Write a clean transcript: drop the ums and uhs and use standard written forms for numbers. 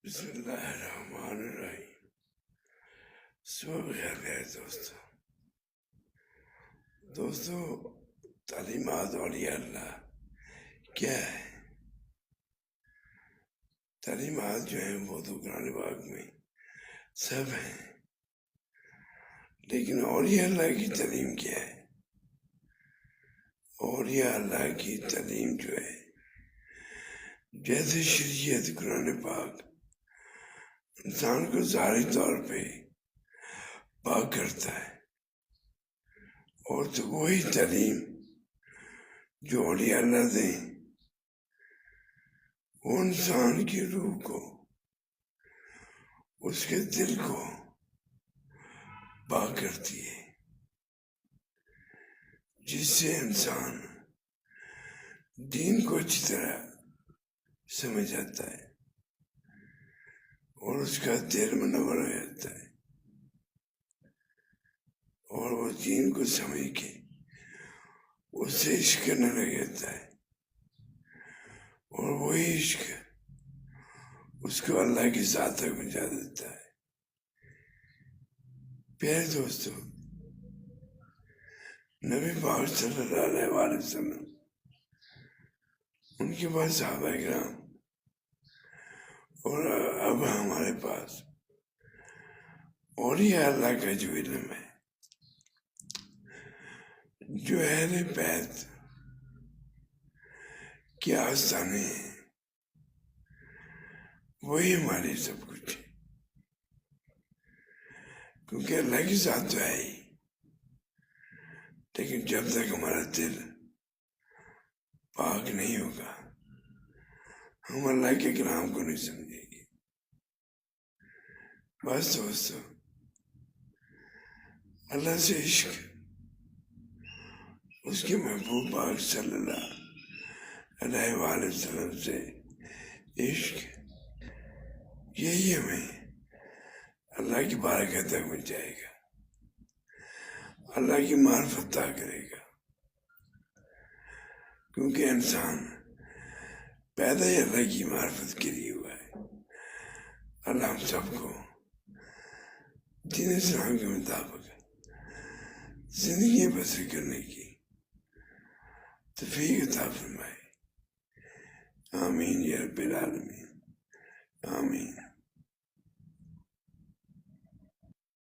بسم اللہ الرحمن الرحیم۔ صبح بخیر ہے دوستو تعلیمات اولیاء اللہ کیا ہے؟ تعلیمات جو ہیں وہ تو قرآن پاک میں سب ہیں، لیکن اولیاء اللہ کی تعلیم کیا ہے؟ اولیاء اللہ کی تعلیم جو ہے، جیسے شریعت قرآن پاک انسان کو ظاہری طور پہ پاک کرتا ہے، اور تو وہی تعلیم جو اولیاء اللہ دیں وہ انسان کی روح کو، اس کے دل کو پاک کرتی ہے، جس سے انسان دین کو اچھی طرح سمجھ آتا ہے اور اس کا دل منور ہو جاتا ہے، اور وہ دین کو سمجھ کے اس سے عشق کرنے لگ جاتا ہے، اور وہی عشق اس کو اللہ کی ذات تک پہنچا دیتا ہے۔ پیارے دوستو، نبی پاک صلی اللہ علیہ وسلم، ان کے پاس صحابہ کرام، اور اب ہمارے پاس اولیاء اللہ کا جو علم ہے، جو اہل بیت کی آستانے ہیں، وہی ہماری سب کچھ ہے، کیونکہ اللہ کی ذات تو ہے ہی، لیکن جب تک ہمارا دل پاک نہیں ہوگا ہم اللہ کے کلام کو نہیں سمجھیں گے۔ بس دوستو، اللہ سے عشق، اس کے محبوب پاک صلی اللہ علیہ وآلہ وسلم سے عشق، یہی ہمیں اللہ کی بارگاہ تک پہنچائے گا، اللہ کی معرفت عطا کرے گا، کیونکہ انسان پیدا ہی اللہ کی معرفت کے لیے ہوا ہے۔ اللہ ہم سب کو دین اسلام کے مطابق زندگی بسر کرنے کی توفیق عطا فرمائے، آمین یا رب العالمین، آمین۔